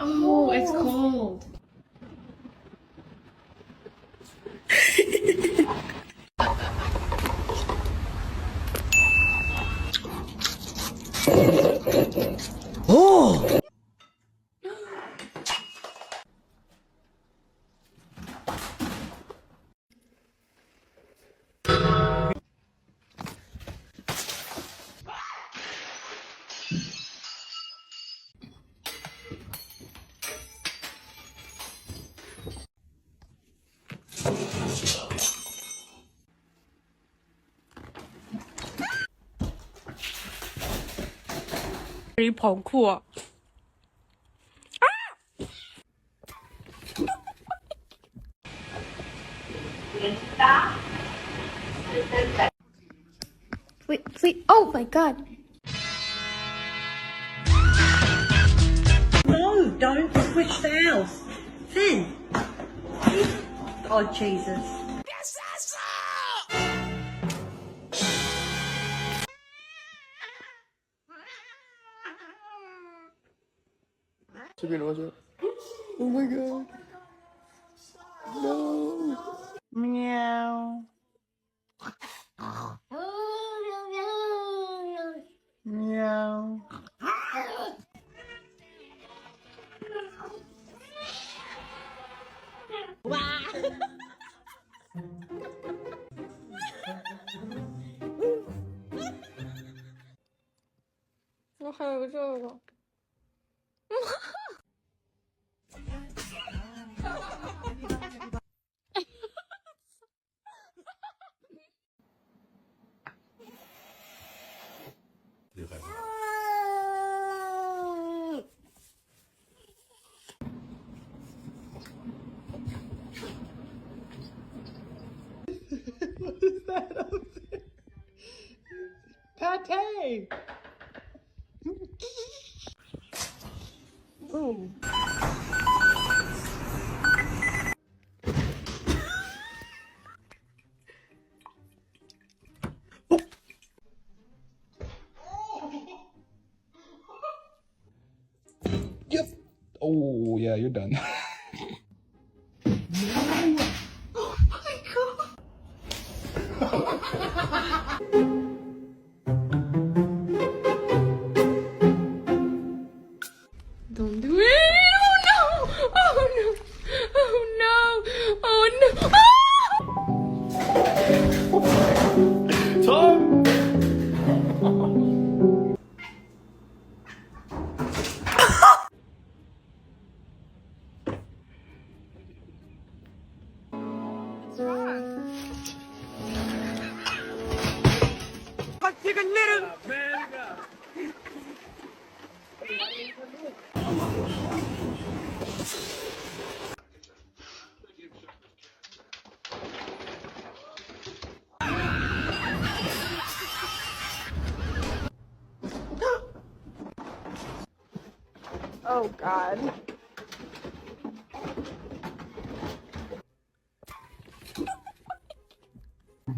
Oh, it's cold. Oh! Wait, please. Oh my god. No, don't switch the house. Finn. Oh, Jesus. Sabrina, watch out. Oh my god. No. Meow. Meow. What is that up there? Pate! Oh. Yep. Oh, yeah, you're done. Don't do it. Oh no. Oh no. Oh no. Oh no. Tom! Oh God.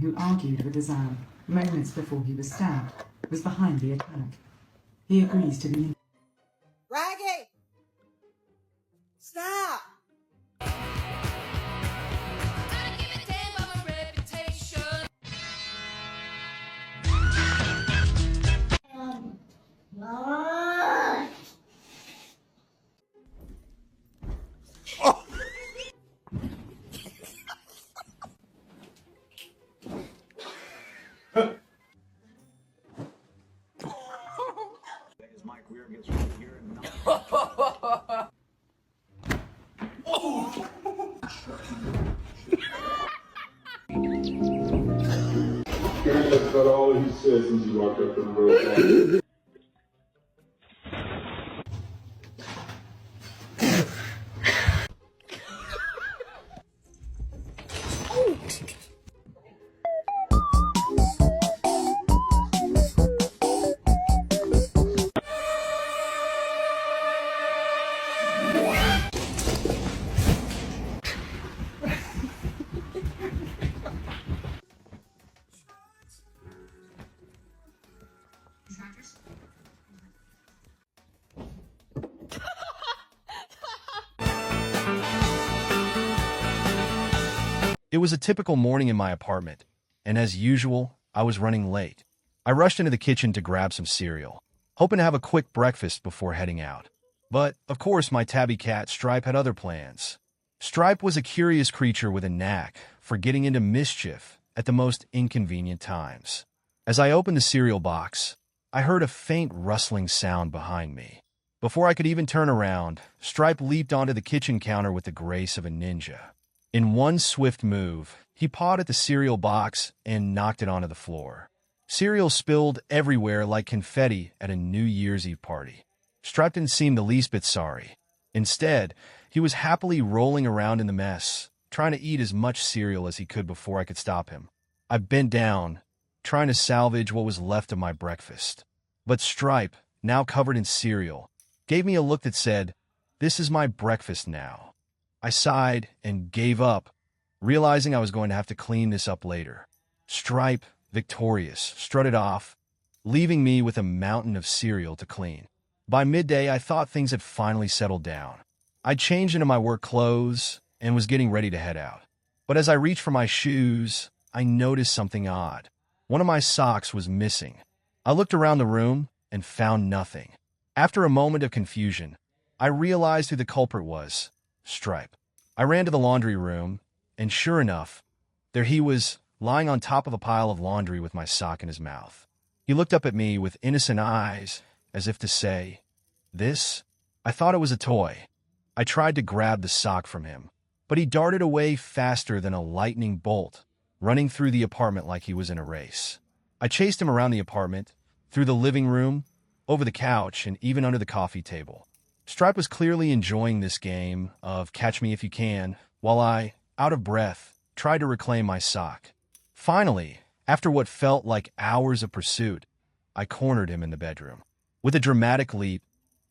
Who argued with Azam moments before he was stabbed, was behind the attack. He agrees to the Raggy! Stop! That's about all he said since he walked up in the road. Is that this? It was a typical morning in my apartment, and as usual, I was running late. I rushed into the kitchen to grab some cereal, hoping to have a quick breakfast before heading out. But, of course, my tabby cat, Stripe, had other plans. Stripe was a curious creature with a knack for getting into mischief at the most inconvenient times. As I opened the cereal box, I heard a faint rustling sound behind me. Before I could even turn around, Stripe leaped onto the kitchen counter with the grace of a ninja. In one swift move, he pawed at the cereal box and knocked it onto the floor. Cereal spilled everywhere like confetti at a New Year's Eve party. Stripe didn't seem the least bit sorry. Instead, he was happily rolling around in the mess, trying to eat as much cereal as he could before I could stop him. I bent down, trying to salvage what was left of my breakfast. But Stripe, now covered in cereal, gave me a look that said, "This is my breakfast now." I sighed and gave up, realizing I was going to have to clean this up later. Stripe, victorious, strutted off, leaving me with a mountain of cereal to clean. By midday, I thought things had finally settled down. I changed into my work clothes and was getting ready to head out. But as I reached for my shoes, I noticed something odd. One of my socks was missing. I looked around the room and found nothing. After a moment of confusion, I realized who the culprit was: Stripe. I ran to the laundry room, and sure enough, there he was, lying on top of a pile of laundry with my sock in his mouth. He looked up at me with innocent eyes, as if to say, "This?" I thought it was a toy. I tried to grab the sock from him, but he darted away faster than a lightning bolt, running through the apartment like he was in a race. I chased him around the apartment, through the living room, over the couch, and even under the coffee table. Stripe was clearly enjoying this game of catch me if you can, while I, out of breath, tried to reclaim my sock. Finally, after what felt like hours of pursuit, I cornered him in the bedroom. With a dramatic leap,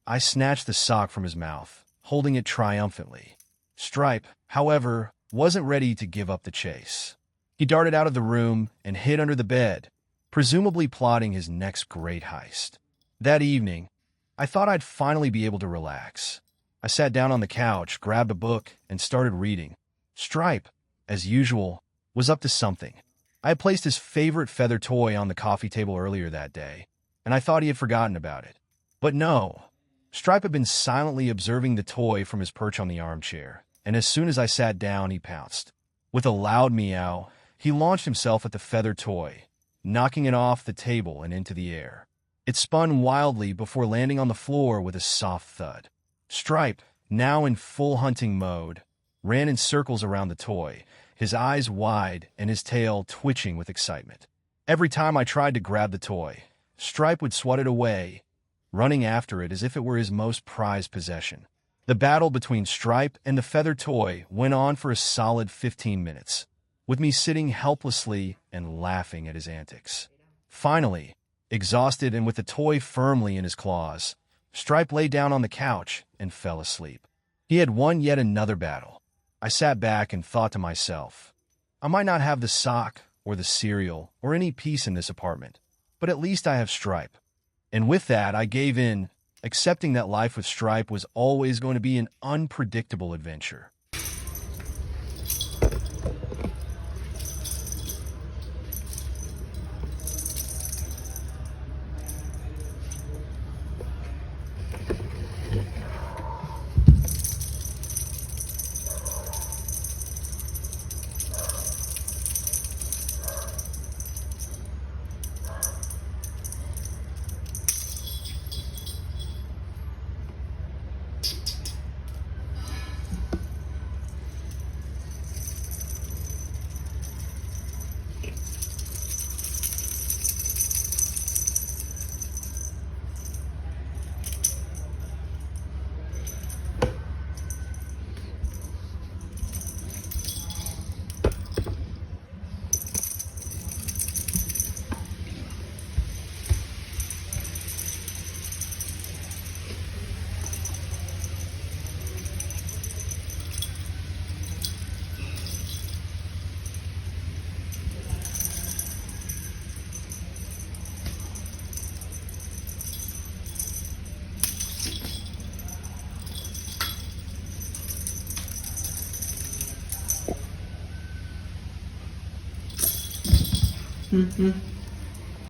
I snatched the sock from his mouth, holding it triumphantly. Stripe, however, wasn't ready to give up the chase. He darted out of the room and hid under the bed, presumably plotting his next great heist. That evening, I thought I'd finally be able to relax. I sat down on the couch, grabbed a book, and started reading. Stripe, as usual, was up to something. I had placed his favorite feather toy on the coffee table earlier that day, and I thought he had forgotten about it. But no, Stripe had been silently observing the toy from his perch on the armchair, and as soon as I sat down, he pounced. With a loud meow, he launched himself at the feather toy, knocking it off the table and into the air. It spun wildly before landing on the floor with a soft thud. Stripe, now in full hunting mode, ran in circles around the toy, his eyes wide and his tail twitching with excitement. Every time I tried to grab the toy, Stripe would swat it away, running after it as if it were his most prized possession. The battle between Stripe and the feather toy went on for a solid 15 minutes, with me sitting helplessly and laughing at his antics. Finally, exhausted and with the toy firmly in his claws, Stripe lay down on the couch and fell asleep. He had won yet another battle. I sat back and thought to myself, I might not have the sock or the cereal or any peace in this apartment, but at least I have Stripe. And with that, I gave in, accepting that life with Stripe was always going to be an unpredictable adventure. Mm-hmm.